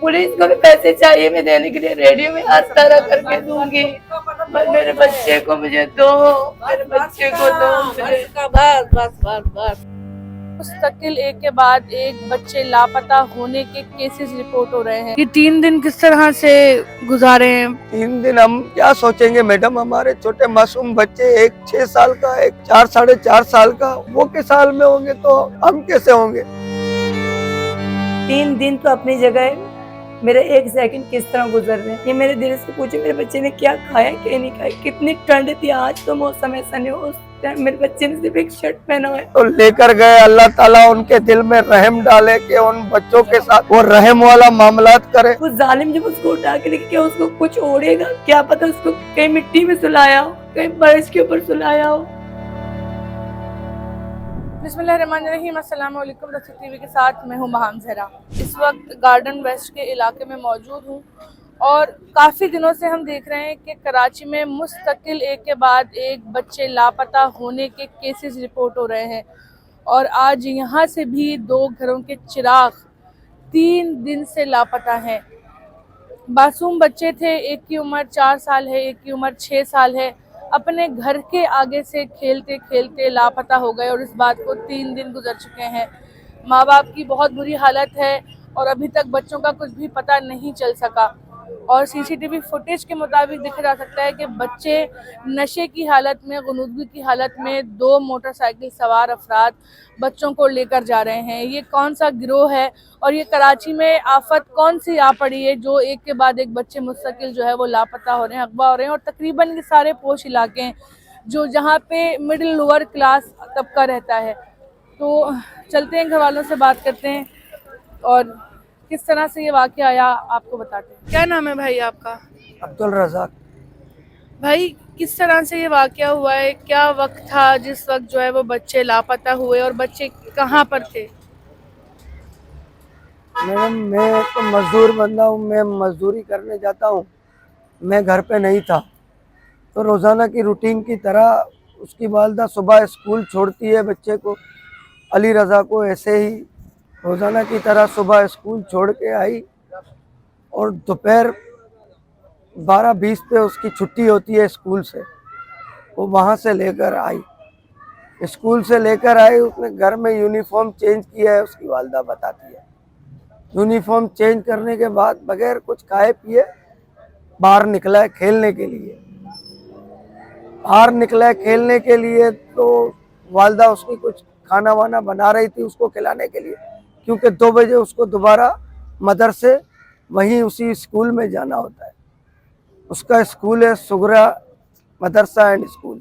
Police को भी पैसे चाहिए, मैं देने के लिए रेडियो में आज तरह करके दूंगी, पर मेरे बच्चे को मुझे दो, मेरे बच्चे को दो मुझे। बस बस बस बस। मुस्तकिल एक के बाद एक बच्चे लापता होने के केसेस रिपोर्ट हो रहे हैं कि 3 दिन किस तरह से गुजारे हैं। 3 दिन हम क्या सोचेंगे मैडम, हमारे छोटे मासूम बच्चे, एक 6 साल का, एक 4 साढ़े 4 साल का, वो किस साल में होंगे तो हम कैसे होंगे। 3 दिन तो अपनी जगह है, मेरे 1 सेकंड किस तरह गुजर रहे हैं। ये मेरे दिल से पूछे मेरे बच्चे ने क्या खाया क्या नहीं खाया, कितनी ठंड थी। आज तो मौसम ऐसा नहीं हो, उस टाइम मेरे बच्चे ने सिर्फ एक शर्ट पहना हुआ है। तो लेकर गए, अल्लाह ताला उनके दिल में रहम डाले कि उन बच्चों के साथ वो रहम वाला मामलात करे। वो जालिम जब उसको उठा के लेके क्या उसको कुछ ओढ़ेगा, क्या पता उसको कहीं मिट्टी में सुलाया हो, कहीं बारिश के ऊपर सुलाया हो। बिस्मिल्लाहिर्रहमानिर्रहीम, अस्सलाम वालेकुम। रफीक टीवी के साथ मैं हूं महाम जहरा। इस वक्त गार्डन वेस्ट के इलाके में मौजूद हूं और काफ़ी दिनों से हम देख रहे हैं कि कराची में मुस्तकिल एक के बाद एक बच्चे लापता होने के केसेस रिपोर्ट हो रहे हैं और आज यहाँ से भी 2 घरों के चिराग 3 दिन से लापता हैं। मासूम बच्चे थे, एक की उम्र 4 साल है, एक की उम्र 6 साल है। अपने घर के आगे से खेलते खेलते लापता हो गए और इस बात को 3 दिन गुजर चुके हैं। माँ बाप की बहुत बुरी हालत है और अभी तक बच्चों का कुछ भी पता नहीं चल सका और सीसीटीवी फुटेज के मुताबिक दिखा जा सकता है कि बच्चे नशे की हालत में, गुनूदगी की हालत में 2 मोटरसाइकिल सवार अफराद बच्चों को लेकर जा रहे हैं। ये कौन सा गिरोह है और ये कराची में आफत कौन सी आ पड़ी है जो एक के बाद एक बच्चे मुस्तकिल जो है वो लापता हो रहे हैं, अगवा हो रहे हैं। और तकरीबन ये सारे पोश इलाके हैं जो जहाँ पे मिडिल लोअर क्लास तबका रहता है। तो चलते हैं, घर वालों से बात करते हैं और किस तरह से ये वाक़या आया आपको बताते हैं। क्या नाम है भाई आपका? अब्दुल रज़ाक। भाई, किस तरह से ये वाक़या हुआ है? क्या वक्त था जिस वक्त जो है वो बच्चे लापता हुए और बच्चे कहाँ पर थे? मैडम मैं तो मजदूर बंदा हूँ, मैं मजदूरी करने जाता हूँ, मैं घर पे नहीं था। तो रोज़ाना की रूटीन की तरह उसकी वालदा सुबह स्कूल छोड़ती है बच्चे को, अली रज़ा को, ऐसे ही रोज़ाना की तरह सुबह स्कूल छोड़ के आई और दोपहर 12:20 पे उसकी छुट्टी होती है स्कूल से। वो वहाँ से लेकर आई, स्कूल से लेकर आई, उसने घर में यूनिफॉर्म चेंज किया है, उसकी वालदा बताती है। यूनिफॉर्म चेंज करने के बाद बगैर कुछ खाए पिए बाहर निकला है खेलने के लिए। बाहर निकला है खेलने के लिए तो वालदा उसकी कुछ खाना वाना बना रही थी उसको खिलाने के लिए, क्योंकि 2 बजे उसको दोबारा मदरसे वहीं उसी स्कूल में जाना होता है। उसका स्कूल है सुगरा मदरसा एंड स्कूल,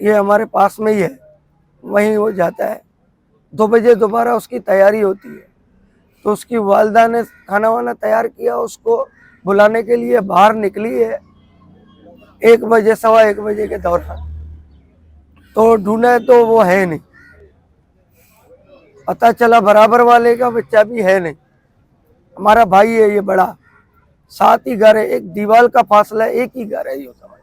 ये हमारे पास में ही है, वहीं वो जाता है। 2 बजे दोबारा उसकी तैयारी होती है। तो उसकी वालदा ने खाना वाना तैयार किया, उसको बुलाने के लिए बाहर निकली है 1 बजे, 1:15 बजे के दौरान। तो ढूंढे तो वो है नहीं, पता चला बराबर वाले का बच्चा भी है नहीं। हमारा भाई है ये बड़ा, साथ ही घर है, एक दीवार का फासला है, एक ही घर है, ये समझ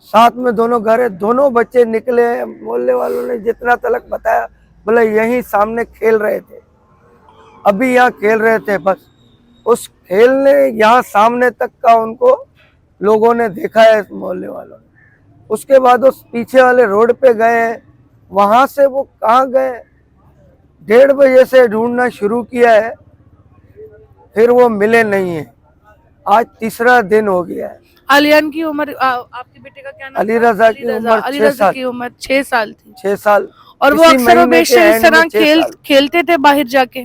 साथ में दोनों घर है। दोनों बच्चे निकले, मोहल्ले वालों ने जितना तलक बताया बोले यहीं सामने खेल रहे थे, अभी यहाँ खेल रहे थे। बस उस खेलने यहाँ सामने तक का उनको लोगों ने देखा है, मोहल्ले वालों ने। उसके बाद उस पीछे वाले रोड पे गए, वहां से वो कहाँ गए, 1:30 बजे से ढूंढना शुरू किया है, फिर वो मिले नहीं है। आज 3रा दिन हो गया है। आलियान की उम्र, आपके बेटे का क्या नाम? अली रजा की उम्र अली 6 रजा साल की उम्र 6 साल थी। 6 साल और वो इसी अक्सर व महीने के बेशतर इस एंड तरह में 6 साल। खेलते थे बाहर जाके।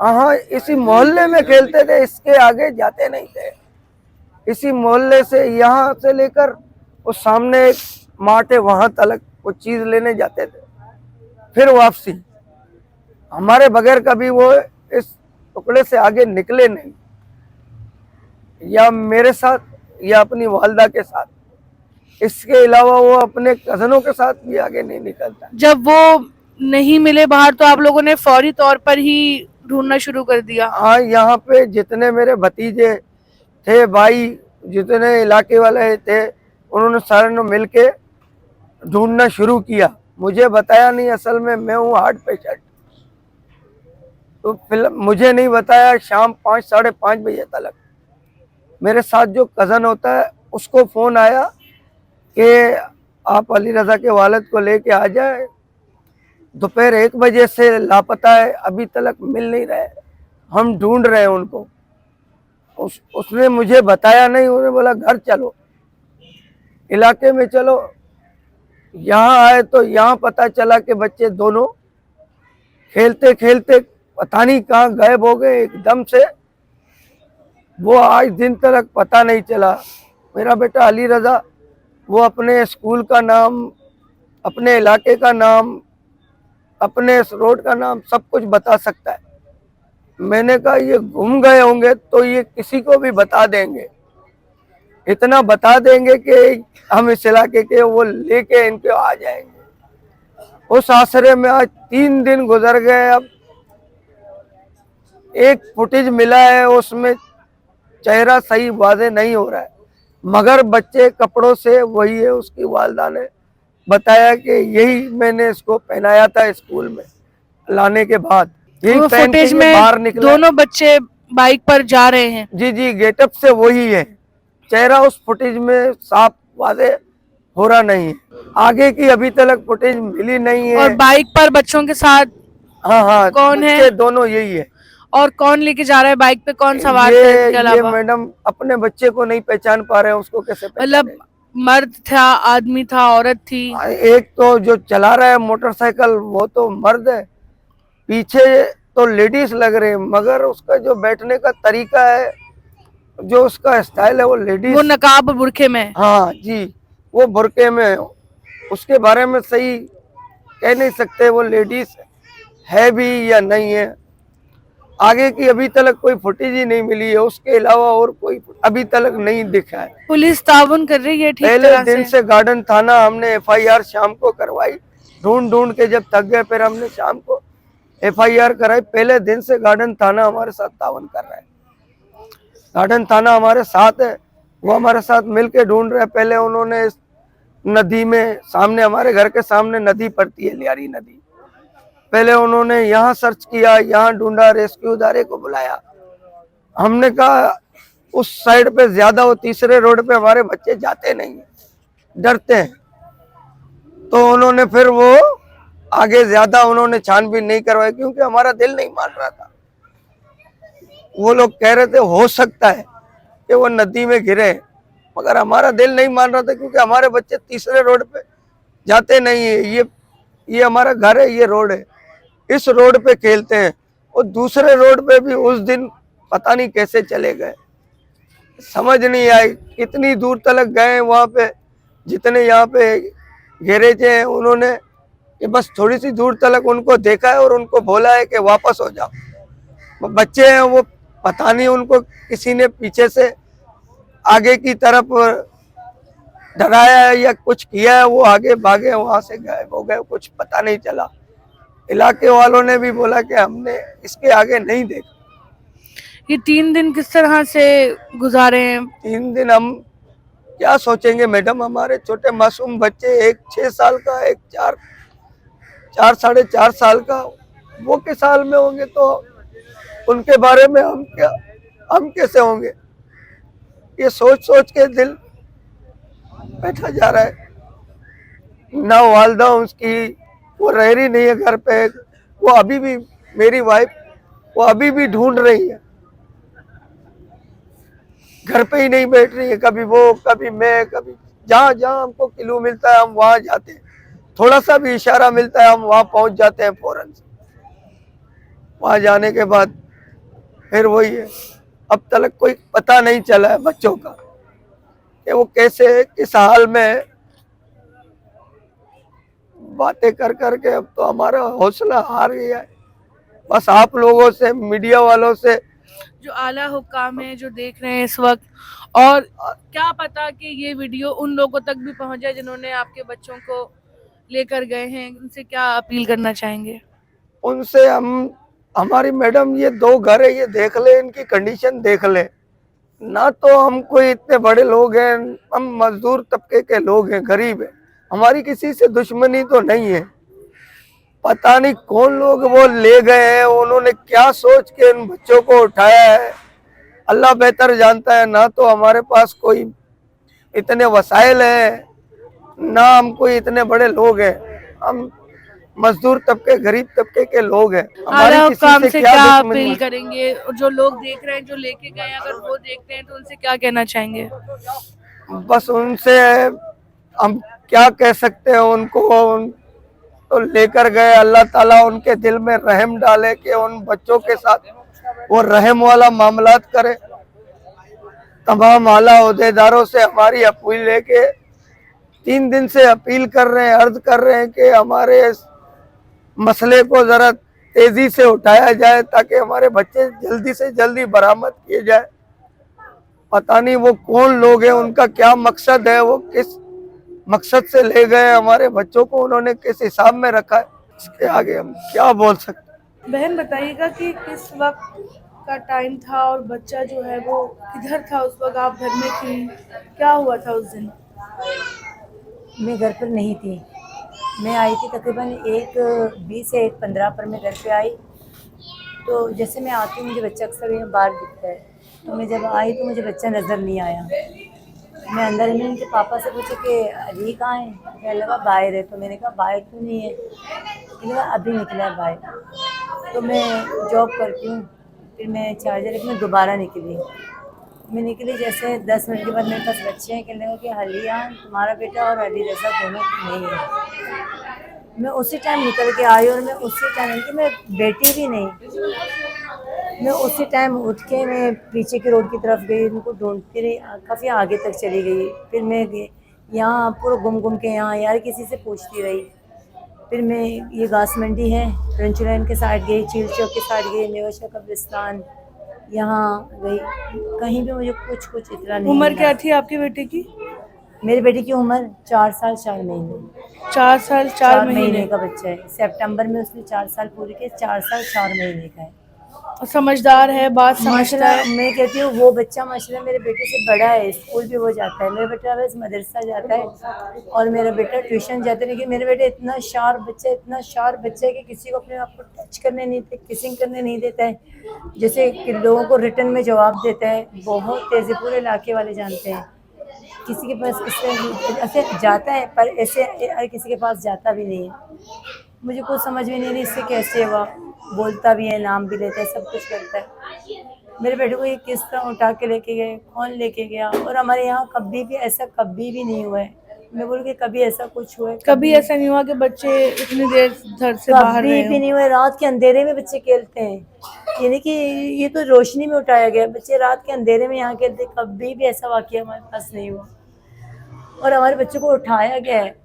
हाँ, इसी मोहल्ले में खेलते थे, इसके आगे जाते नहीं थे। इसी मोहल्ले से यहाँ से लेकर वो सामने एक मार्ट है, वहां तक वो चीज लेने जाते थे, फिर वापसी। हमारे बगैर कभी वो इस टुकड़े से आगे निकले नहीं, या मेरे साथ या अपनी वालदा के साथ। इसके अलावा वो अपने कजनों के साथ भी आगे नहीं निकलता। जब वो नहीं मिले बाहर तो आप लोगों ने फौरी तौर पर ही ढूंढना शुरू कर दिया? हाँ, यहाँ पे जितने मेरे भतीजे थे, भाई, जितने इलाके वाले थे, उन्होंने सारे ने मिल के ढूंढना शुरू किया। मुझे बताया नहीं, असल में मैं हूँ हार्ट पेशेंट, तो फिर मुझे नहीं बताया, शाम 5 साढ़े 5 बजे तक मेरे साथ जो कज़न होता है उसको फ़ोन आया कि आप अली रज़ा के वालिद को लेके आ जाए, दोपहर 1 बजे से लापता है, अभी तक मिल नहीं रहे, हम ढूंढ रहे हैं उनको। उसने मुझे बताया नहीं, उन्होंने बोला घर चलो, इलाके में चलो। यहाँ आए तो यहाँ पता चला कि बच्चे दोनों खेलते खेलते पता नहीं कहाँ गायब हो गए एकदम से। वो आज दिन तक पता नहीं चला। मेरा बेटा अली रज़ा वो अपने स्कूल का नाम, अपने इलाके का नाम, अपने रोड का नाम सब कुछ बता सकता है। मैंने कहा ये गुम गए होंगे तो ये किसी को भी बता देंगे, इतना बता देंगे कि हम इस इलाके के वो लेके इनके आ जाएंगे। उस आसरे में आज 3 दिन गुजर गए। अब एक फुटेज मिला है, उसमें चेहरा सही वाज़े नहीं हो रहा है, मगर बच्चे कपड़ों से वही है। उसकी वालिदा ने बताया कि यही मैंने इसको पहनाया था स्कूल में लाने के बाद, यही वो पहन के फुटेज ये में बाहर निकला। दोनों बच्चे बाइक पर जा रहे हैं। जी जी, गेटअप से वही है, चेहरा उस फुटेज में साफ वाज़े हो रहा नहीं है। आगे की अभी तक फुटेज मिली नहीं है। और बाइक पर बच्चों के साथ हाँ हाँ, कौन है? बच्चे दोनों यही है। और कौन लेके जा रहा है? बाइक पे कौन सवार थे इनके ये अलावा? मैडम अपने बच्चे को नहीं पहचान पा रहे हैं, उसको कैसे मतलब पहचाने? मर्द था, आदमी था, औरत थी? एक तो जो चला रहा है मोटरसाइकिल वो तो मर्द है, पीछे तो लेडीज लग रहे हैं, मगर उसका जो बैठने का तरीका है, जो उसका स्टाइल है वो लेडीज। वो नकाब और बुरखे में? हाँ जी, वो बुरके में। उसके बारे में सही कह नहीं सकते वो लेडीज है भी या नहीं है। आगे की अभी तक कोई फुटेज ही नहीं मिली है, उसके अलावा और कोई अभी तक नहीं दिखा है। पुलिस ताउन कर रही है ठीक पहले तरह दिन से गार्डन थाना हमने FIR शाम को करवाई, ढूंढ ढूंढ के जब थक गए फिर हमने शाम को FIR कराई। पहले दिन से गार्डन थाना हमारे साथ ताउन कर रहा है, गार्डन थाना हमारे साथ है, वो हमारे साथ मिलके ढूंढ रहे हैं। पहले उन्होंने इस नदी में, सामने हमारे घर के सामने नदी पड़ती है, लियारी नदी, पहले उन्होंने यहाँ सर्च किया, यहाँ ढूंढा, रेस्क्यू इदारे को बुलाया। हमने कहा उस साइड पे ज्यादा, वो तीसरे रोड पे हमारे बच्चे जाते नहीं हैं, डरते हैं। तो उन्होंने फिर वो आगे ज्यादा उन्होंने छानबीन नहीं करवाई, क्योंकि हमारा दिल नहीं मान रहा था। वो लोग कह रहे थे हो सकता है कि वो नदी में गिरे, मगर हमारा दिल नहीं मान रहा था, क्योंकि हमारे बच्चे तीसरे रोड पे जाते नहीं है। ये हमारा घर है, ये रोड है, इस रोड पे खेलते हैं। और दूसरे रोड पे भी उस दिन पता नहीं कैसे चले गए, समझ नहीं आई। कितनी दूर तक गए वहां पे, जितने यहाँ पे गैरेज हैं उन्होंने ये बस थोड़ी सी दूर तक उनको देखा है और उनको बोला है कि वापस हो जाओ। वो बच्चे हैं, वो पता नहीं उनको किसी ने पीछे से आगे की तरफ डराया है या कुछ किया है, वो आगे भागे, वहां से गायब हो गए, कुछ पता नहीं चला। इलाके वालों ने भी बोला कि हमने इसके आगे नहीं देखा। ये 3 दिन किस तरह से गुजारे हैं? 3 दिन हम क्या सोचेंगे मैडम, हमारे छोटे मासूम बच्चे, एक 6 साल का, एक 4 साढ़े 4 साल का, वो किस हाल में होंगे, तो उनके बारे में हम कैसे होंगे? ये सोच सोच के दिल बैठा जा रहा है। ना वालदा उसकी, वो रह रही नहीं है घर पे, वो अभी भी, मेरी वाइफ वो अभी भी ढूंढ रही है, घर पे ही नहीं बैठ रही है। कभी वो, कभी मैं, कभी जहाँ जहाँ हमको क्लू मिलता है हम वहां जाते हैं, थोड़ा सा भी इशारा मिलता है हम वहां पहुंच जाते हैं फौरन से। वहां जाने के बाद फिर वही है, अब तक कोई पता नहीं चला है बच्चों का कि वो कैसे, किस हाल में। बातें कर करके अब तो हमारा हौसला हार गया है। बस आप लोगों से, मीडिया वालों से, जो आला हुक्काम है जो देख रहे हैं इस वक्त, और क्या पता कि ये वीडियो उन लोगों तक भी पहुंच जाए जिन्होंने आपके बच्चों को लेकर गए हैं, उनसे क्या अपील करना चाहेंगे? उनसे हमारी मैडम, ये 2 घर है, ये देख ले, इनकी कंडीशन देख ले ना। तो हम कोई इतने बड़े लोग हैं, हम मजदूर तबके के लोग हैं, गरीब हैं, हमारी किसी से दुश्मनी तो नहीं है, पता नहीं कौन लोग वो ले गए हैं, उन्होंने क्या सोच के इन बच्चों को उठाया है, अल्लाह बेहतर जानता है। ना तो हमारे पास कोई इतने वसाइल हैं, ना हम कोई इतने बड़े लोग हैं, हम मजदूर तबके, गरीब तबके के लोग हैं। हमारी आला किसी काम से से क्या क्या दुश्मनी अपील है? करेंगे, और जो लोग देख रहे हैं, जो लेके गए हैं, अगर वो देखते हैं तो उनसे क्या कहना चाहेंगे? बस उनसे हम क्या कह सकते हैं, तो लेकर गए, अल्लाह ताला उनके दिल में रहम डाले कि उन बच्चों के साथ वो रहम वाला मामलात करे। तमाम आला ओहदेदारों से हमारी अपील है कि 3 दिन से अपील कर रहे हैं, अर्ज कर रहे हैं कि हमारे इस मसले को जरा तेजी से उठाया जाए ताकि हमारे बच्चे जल्दी से जल्दी बरामद किए जाए। पता नहीं वो कौन लोग हैं, उनका क्या मकसद है, वो किस मकसद से ले गए हमारे बच्चों को, उन्होंने किस हिसाब में रखा है, इसके आगे हम क्या बोल सकते हैं। बहन बताइएगा कि किस वक्त का टाइम था और बच्चा जो है वो किधर था उस वक्त, आप घर में थी, क्या हुआ था उस दिन? मैं घर पर नहीं थी। मैं आई थी तकरीबन 1:20 या 1:15 पर मैं घर पे आई। तो जैसे मैं आती हूँ मुझे बच्चा अक्सर यहाँ बाहर दिखता है, तो मैं जब आई तो मुझे बच्चा नज़र नहीं आया। मैं अंदर में उनके पापा से पूछा कि अली कहाँ है, कहने लगा बाहर है। तो मैंने कहा बाहर क्यों नहीं है, कहने लगा अभी निकला है बाहर। तो मैं जॉब करती हूँ, फिर मैं चार्जर लेकर मैं दोबारा निकली। मैं निकली जैसे 10 मिनट के बाद मेरे पास बच्चे हैं, कहने लगा कि हलियान तुम्हारा बेटा और अली रज़ा दोनों नहीं है। मैं उसी टाइम निकल के आई और मैं उसी टाइम कि मैं बेटी भी नहीं, मैं उसी टाइम उठ के मैं पीछे की रोड की तरफ गई, उनको ढूंढती रही, काफ़ी आगे तक चली गई। फिर मैं यहाँ पूरा घूम के यहाँ यार किसी से पूछती रही। फिर मैं ये घास मंडी है रंचुलाइन के साइड गई, चील चौक के साइड गई, नेवाशा कब्रिस्तान यहाँ गई, कहीं भी मुझे कुछ इतना नहीं उम्र मिला। क्या थी आपके बेटे की? मेरी बेटी की उम्र 4 साल 4 महीने। 4 साल 4 4 महीने महीने का बच्चा है। सितंबर में उसने 4 साल पूरे किए, 4 साल 4 महीने का है। समझदार है, बात समझता माशाल्लाह है। मैं कहती हूँ वो बच्चा माशाल्लाह मेरे बेटे से बड़ा है, स्कूल भी वो जाता है। मेरा बेटा बस मदरसा जाता है और मेरा बेटा ट्यूशन जाता है। लेकिन मेरा बेटा इतना शार्प बच्चा है, इतना शार्प बच्चा है कि किसी को अपने आप को टच करने नहीं देता, किसिंग करने नहीं देता है। जैसे कि लोगों को रिटर्न में जवाब देता है, बहुत तेज़ी, पूरे इलाके वाले जानते हैं। किसी के पास ऐसे जाता है पर ऐसे किसी के पास जाता भी नहीं है। मुझे कुछ समझ में नहीं रही इससे कैसे हुआ, बोलता भी है, नाम भी लेता है, सब कुछ करता है। मेरे बेटे को ये किस तरह उठा के लेके गए, कौन लेके गया? और हमारे यहाँ कभी भी ऐसा कभी भी नहीं हुआ है। मैं बोलूँ कि कभी ऐसा कुछ हुआ है, कभी ऐसा नहीं हुआ कि बच्चे इतनी देर घर से बाहर कभी रहे भी हो? नहीं हुआ है। रात के अंधेरे में बच्चे खेलते हैं, यानी कि ये तो रोशनी में उठाया गया, बच्चे रात के अंधेरे में यहाँ खेलते हैं। कभी भी ऐसा वाकया हमारे पास नहीं हुआ और हमारे बच्चों को उठाया गया है।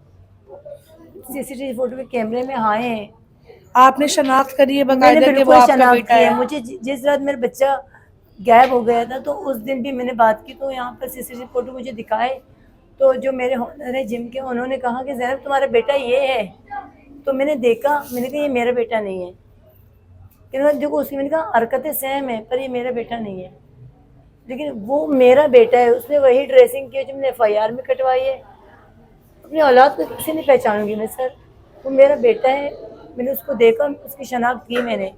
सीसीटीवी फोटो के कैमरे में आए हैं। आपने शनाख्त करी है मैंने बकायदा कि वो बिल्कुल आपका शनाख्त बेटा की है। है? मुझे जिस रात मेरा बच्चा गायब हो गया था तो उस दिन भी मैंने बात की, तो यहाँ पर सीसीटीवी फोटो मुझे दिखाए तो जो मेरे ओनर है जिम के, उन्होंने कहा कि ज़ैनब तुम्हारा बेटा ये है। तो मैंने देखा, मैंने कहा ये मेरा बेटा नहीं है। कि देखो उसकी, मैंने कहा हरकतें सेम है पर ये मेरा बेटा नहीं है, लेकिन वो मेरा बेटा है। उसने वही ड्रेसिंग की जो मैंने FIR में कटवाई है। अपनी औलाद को किसी नहीं पहचानूंगी मैं सर, वो मेरा बेटा है। मैंने उसको देखा, उसकी शनाख्त की मैंने।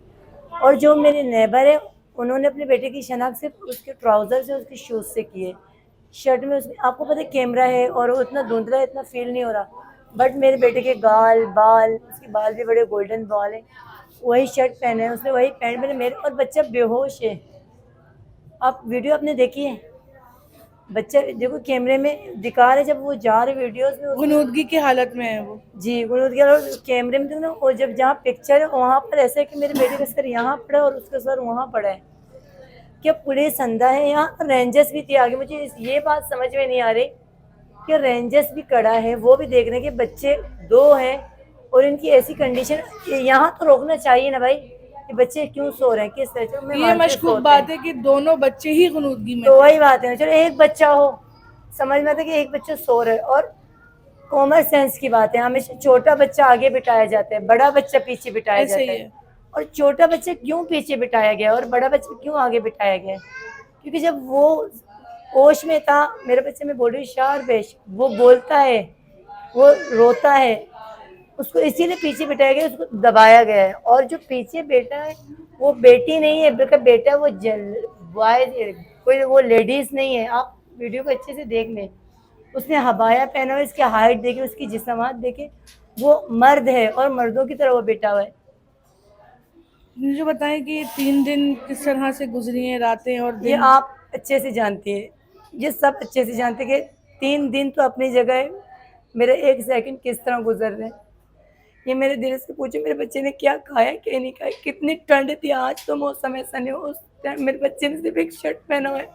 और जो मेरे नेबर है उन्होंने अपने बेटे की शनाख्त सिर्फ उसके ट्राउज़र से, उसके शूज़ से की है। शर्ट में उसने, आपको पता है कैमरा है और वो इतना धुंधला है, इतना फील नहीं हो रहा, बट मेरे बेटे के गाल बाल, उसके बाल भी बड़े गोल्डन बाल हैं, वही शर्ट पहने है उसने, वही पैंट पहने मेरे, और बच्चा बेहोश है। आप वीडियो आपने देखी है? बच्चा देखो कैमरे में दिखा रहे, जब वो जा रहे वीडियोस में गुनूदगी की हालत में है वो। जी कैमरे में देखो ना, और जब जहाँ पिक्चर है वहाँ पर ऐसा है कि मेरे बेटे का सर यहाँ पड़ा है और उसका सर वहाँ पड़ा है। क्या पुलिस अंधा है? यहाँ रेंजर्स भी थी आगे। मुझे ये बात समझ में नहीं आ रही कि रेंजर्स भी खड़ा है, वो भी देख रहे हैं कि बच्चे 2 हैं और इनकी ऐसी कंडीशन, यहाँ तो रोकना चाहिए ना भाई, ये बच्चे क्यों सो रहे हैं, किस तरह से? ये मशकूक बात है कि दोनों बच्चे ही गुनूदगी में तो थे। वही बात है, चलो एक बच्चा हो समझ में आता कि एक बच्चा सो रहा है, और कॉमन सेंस की बात है, हमेशा छोटा बच्चा आगे बिठाया जाता है, बड़ा बच्चा पीछे बिठाया ऐसे जाता ही है। है। और छोटा बच्चा क्यों पीछे बिठाया गया और बड़ा बच्चा क्यों आगे बिठाया गया? क्योंकि जब वो होश में था, मेरे बच्चे में बॉडी शार्प है, वो बोलता है, वो रोता है, उसको इसीलिए पीछे बिठाया गया, उसको दबाया गया है। और जो पीछे बेटा है वो बेटी नहीं है, बल्कि बेटा वो बॉय, कोई वो लेडीज नहीं है। आप वीडियो को अच्छे से देख लें, उसने हबाया पहना हुआ, इसकी हाइट देखे, उसकी जिस्मात देखे, वो मर्द है और मर्दों की तरह वो बेटा हुआ है। मुझे बताएं कि 3 दिन किस तरह से गुजरी हैं, रातें और ये दिन। आप अच्छे से जानती हैं, ये सब अच्छे से जानते हैं कि 3 दिन तो अपनी जगह है, मेरे 1 सेकंड किस तरह गुजर रहे हैं। ये मेरे दिल से पूछो मेरे बच्चे ने क्या खाया क्या नहीं खाया, कितनी ठंड थी। आज तो मौसम ऐसा नहीं हो, उस टाइम मेरे बच्चे ने सिर्फ एक शर्ट पहना हुआ है।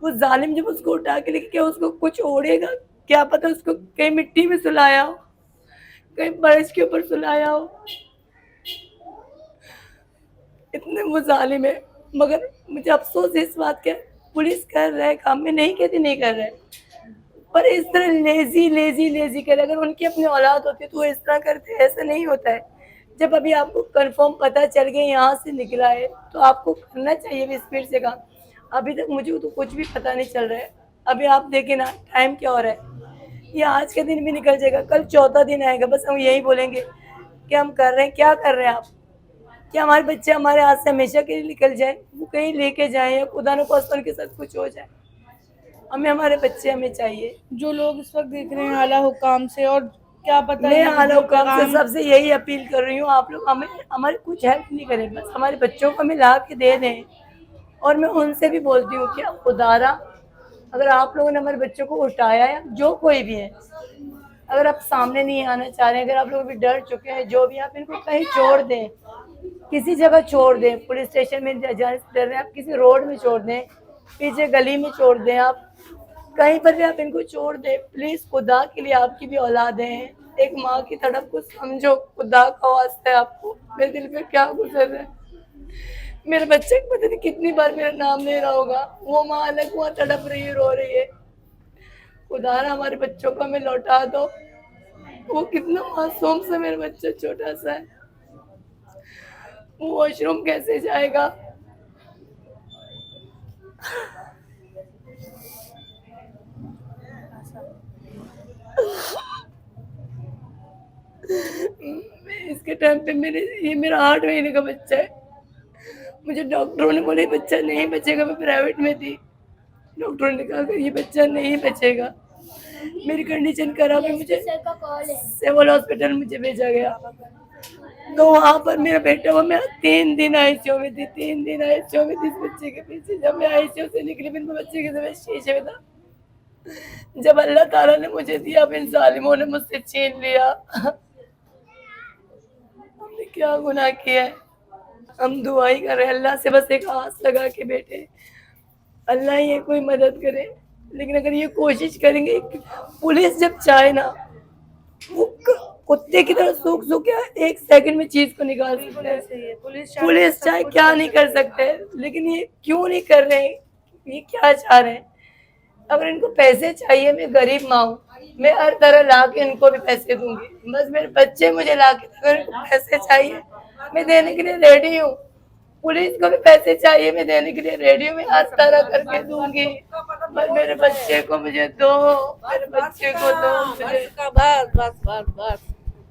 वो जालिम जब उसको उठा के लेके, क्या उसको कुछ ओढ़ेगा, क्या पता उसको कहीं मिट्टी में सुलाया हो, कहीं बारिश के ऊपर सुलाया हो। इतने वो जालिम है। मगर मुझे अफसोस इस बात का, पुलिस कर रहा है काम, में नहीं कहती नहीं कर रहा है, पर इस तरह लेजी लेजी लेजी करे। अगर उनकी अपनी औलाद होती तो वो इस तरह करते, ऐसा नहीं होता है। जब अभी आपको कंफर्म पता चल गया यहाँ से निकला है तो आपको करना चाहिए भी स्पीड से काम। अभी तक मुझे तो कुछ भी पता नहीं चल रहा है। अभी आप देखें ना टाइम क्या हो रहा है, ये आज का दिन भी निकल जाएगा, कल चौथा दिन आएगा, बस हम यही बोलेंगे कि हम कर रहे हैं। क्या कर रहे हैं आप? क्या हमारे बच्चे हमारे हाथ से हमेशा के लिए निकल जाए, वो कहीं लेके जाए, या खुदा न खास्ता उनके साथ कुछ हो जाए? हमें हमारे बच्चे हमें चाहिए। जो लोग इस वक्त देख रहे हैं आला हुकाम से, और क्या पता मैं ये आला जो हुकाम से पैगाम, सबसे यही अपील कर रही हूँ, आप लोग हमें हमारी कुछ हेल्प नहीं करें, बस हमारे बच्चों को हमें ला के दे दें। और मैं उनसे भी बोलती हूँ कि खुदारा, अगर आप लोगों ने हमारे बच्चों को उठाया है, जो कोई भी है, अगर आप सामने नहीं आना चाह रहे हैं, अगर आप लोग भी डर चुके हैं, जो भी, आप इनको कहीं छोड़ दें, किसी जगह छोड़ दें। पुलिस स्टेशन में जाने से डर रहे हैं, आप किसी रोड में छोड़ दें, पीछे गली में छोड़ दें, आप कहीं पर भी आप इनको छोड़ दें प्लीज। खुदा के लिए, आपकी भी औलादें हैं, एक माँ की तड़प को समझो, खुदा का वास्ता है आपको। मेरे दिल पे क्या गुजर रहा है, मेरे बच्चे को पता नहीं कितनी बार मेरा नाम ले रहा होगा, वो माँ अलग वहाँ तड़प रही है, रो रही है। खुदा ना हमारे बच्चों को हमें लौटा दो। वो कितना मासूम सा मेरा बच्चा छोटा सा है, वो वॉशरूम कैसे जाएगा? इसके टाइम पे ये मेरा 8 महीने का बच्चा है। मुझे डॉक्टरों ने बोला ये बच्चा नहीं बचेगा, मैं प्राइवेट में थी, डॉक्टरों ने कहा कि ये बच्चा नहीं बचेगा। मेरी कंडीशन खराब है, मुझे सिविल हॉस्पिटल मुझे भेजा गया। तो वहाँ पर मेरा बेटा हुआ, मैं 3 दिन आईसीयू में थी, 3 दिन आईसीयू में थी इस बच्चे के पीछे। जब मैं आईसीयू से निकली, मेरे बच्चे के समय शीशे में था। जब अल्लाह ताला ने मुझे दिया, अब इन जालिमों ने मुझसे छीन लिया। हमने क्या गुनाह किया है? हम दुआ ही कर रहे हैं अल्लाह से, बस एक आस लगा के बैठे, अल्लाह ये कोई मदद करे। लेकिन अगर ये कोशिश करेंगे, पुलिस जब चाहे ना, वो कुत्ते की तरह सूख सूख के 1 सेकंड में चीज को निकाल सकते हैं। पुलिस चाहे क्या नहीं कर सकते, लेकिन ये क्यों नहीं कर रहे हैं? ये क्या चाह रहे हैं? अगर इनको पैसे चाहिए, मैं गरीब माँ हूँ, मैं हर तरह ला के इनको भी पैसे दूंगी, बस मेरे बच्चे मुझे ला के, अगर इनको पैसे चाहिए मैं देने के लिए रेडी हूँ। पुलिस को भी पैसे चाहिए, मैं देने के लिए रेडी हूँ, मैं हर तरह करके दूंगी, बस मेरे बच्चे को मुझे दो, मेरे बच्चे को दो मुझे। बस बस बस बस।